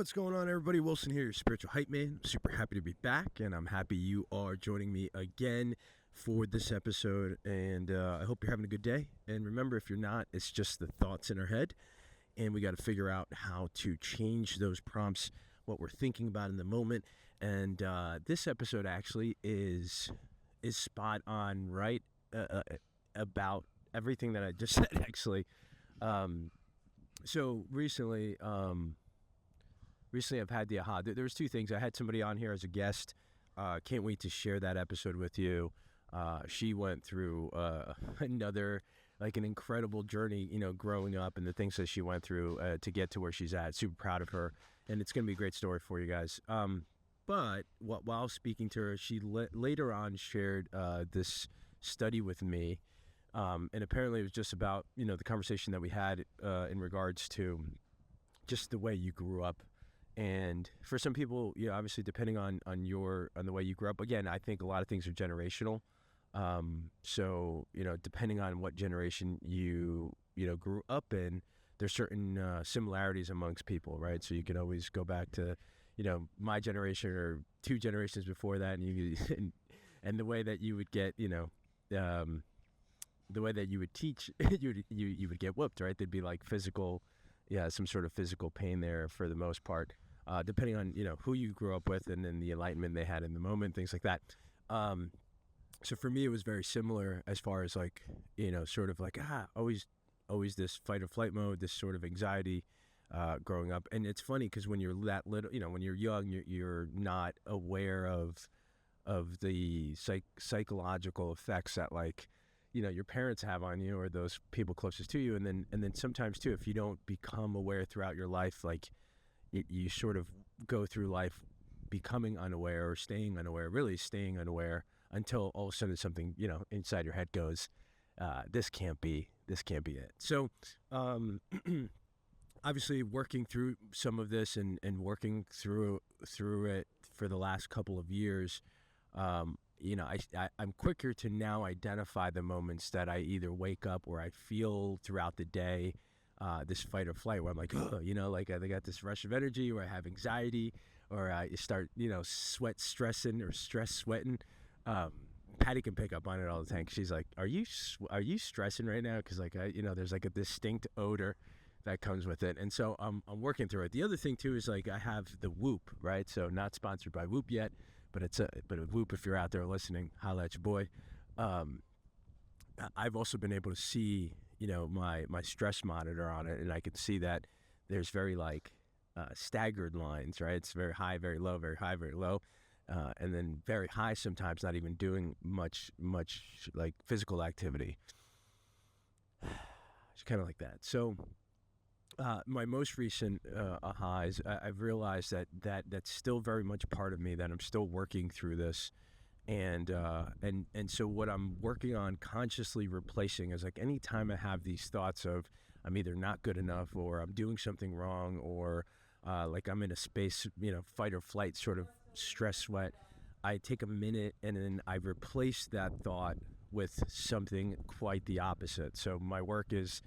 What's going on, everybody? Wilson here, your spiritual hype man. Super happy to be back, and I'm happy you are joining me again for this episode. And I hope you're having a good day. And remember, if you're not, it's just the thoughts in our head, and we got to figure out how to change those prompts, what we're thinking about in the moment. And this episode actually is spot on, right? About everything that I just said, actually. So recently I've had the aha. There was two things. I had somebody on here as a guest. Can't wait to share that episode with you. She went through another, like, an incredible journey, growing up, and the things that she went through to get to where she's at. Super proud of her, and it's going to be a great story for you guys. But while speaking to her, she later on shared this study with me, and apparently it was just about, the conversation that we had in regards to just the way you grew up. And for some people, obviously depending on the way you grew up, again, I think a lot of things are generational. So, depending on what generation you grew up in, there's certain similarities amongst people, right? So you can always go back to, my generation or two generations before that, and and the way that you would get, the way that you would teach, you would get whooped, right? There'd be like some sort of physical pain there for the most part, depending on, who you grew up with and then the enlightenment they had in the moment, things like that. So for me, it was very similar as far as like, sort of like, always this fight or flight mode, this sort of anxiety, growing up. And it's funny because when you're that little, when you're young, you're not aware of the psychological effects that, like, your parents have on you or those people closest to you. And then sometimes too, if you don't become aware throughout your life, like you sort of go through life becoming unaware or really staying unaware until all of a sudden something, inside your head goes, this can't be it. So, obviously working through some of this and working through it for the last couple of years, I'm quicker to now identify the moments that I either wake up or I feel throughout the day, this fight or flight, where I'm like, like I got this rush of energy, or I have anxiety, or I start, stress sweating. Patty can pick up on it all the time. She's like, are you stressing right now? Because like, there's like a distinct odor that comes with it. And so I'm working through it. The other thing too is, like, I have the Whoop, right? So not sponsored by Whoop yet, but a Whoop, if you're out there listening, holla at your boy. I've also been able to see, my stress monitor on it, and I can see that there's very staggered lines, right? It's very high, very low, very high, very low. And then very high sometimes, not even doing much like physical activity. It's kind of like that. So my most recent aha is I've realized that's still very much part of me, that I'm still working through this. And so what I'm working on consciously replacing is, like, anytime I have these thoughts of I'm either not good enough or I'm doing something wrong, or like I'm in a space, fight or flight sort of stress sweat, I take a minute and then I replace that thought with something quite the opposite. So my work is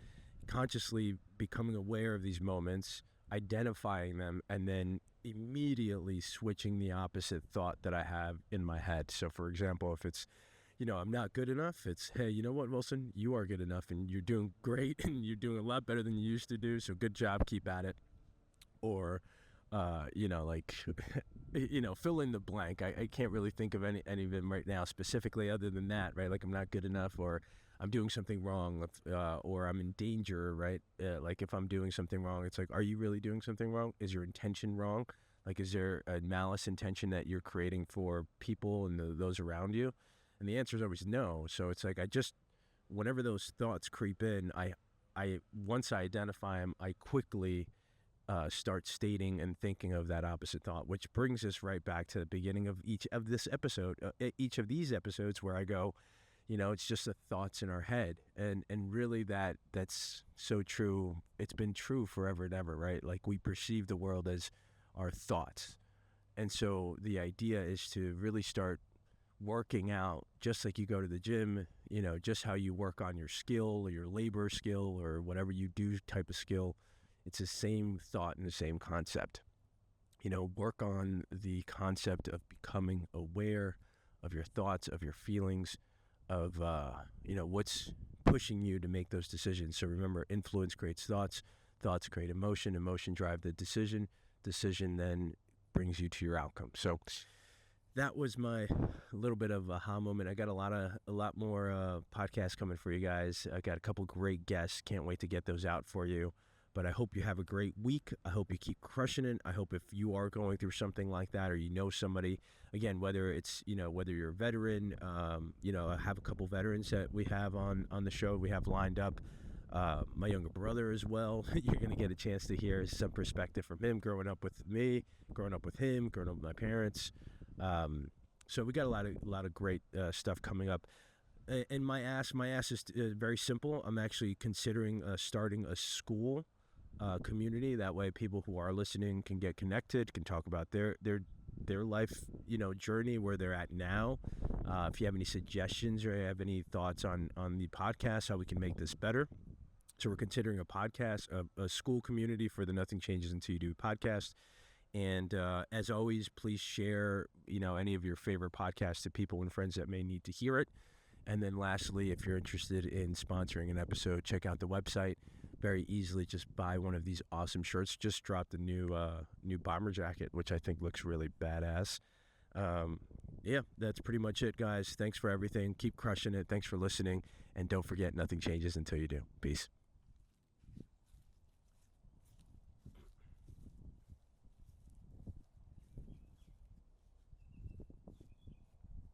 consciously becoming aware of these moments, identifying them, and then immediately switching the opposite thought that I have in my head. So for example, if it's, I'm not good enough, it's, hey, you know what, Wilson, you are good enough and you're doing great and you're doing a lot better than you used to do. So good job, keep at it. Or, fill in the blank. I can't really think of any of them right now specifically, other than that, right? Like, I'm not good enough, or I'm doing something wrong, or I'm in danger, right? Like, if I'm doing something wrong, it's like, are you really doing something wrong? Is your intention wrong? Like, is there a malice intention that you're creating for people and those around you? And the answer is always no. So it's like, whenever those thoughts creep in, once I identify them, I quickly start stating and thinking of that opposite thought, which brings us right back to the beginning of each of these episodes, where I go, it's just the thoughts in our head. And really that's so true. It's been true forever and ever, right? Like, we perceive the world as our thoughts. And so the idea is to really start working out, just like you go to the gym, just how you work on your skill or your labor skill or whatever you do type of skill. It's the same thought and the same concept. work on the concept of becoming aware of your thoughts, of your feelings, of, what's pushing you to make those decisions. So remember, influence creates thoughts, thoughts create emotion, emotion drive the decision, decision then brings you to your outcome. So that was my little bit of aha moment. I got a lot more podcasts coming for you guys. I got a couple great guests. Can't wait to get those out for you. But I hope you have a great week. I hope you keep crushing it. I hope if you are going through something like that, or somebody, again, whether it's, whether you're a veteran, I have a couple veterans that we have on the show. We have lined up. My younger brother as well. You're going to get a chance to hear some perspective from him, growing up with me, growing up with him, growing up with my parents. So we got a lot of great stuff coming up. And my ask is very simple. I'm actually considering starting a school community. That way people who are listening can get connected, can talk about their life, journey, where they're at now. If you have any suggestions or have any thoughts on the podcast, how we can make this better. So we're considering a podcast, a school community for the Nothing Changes Until You Do podcast. And as always, please share, any of your favorite podcasts to people and friends that may need to hear it. And then lastly, if you're interested in sponsoring an episode, check out the website. Very easily, just buy one of these awesome shirts. Just dropped a new bomber jacket, which I think looks really badass. That's pretty much it, guys. Thanks for everything. Keep crushing it. Thanks for listening. And don't forget, nothing changes until you do. Peace.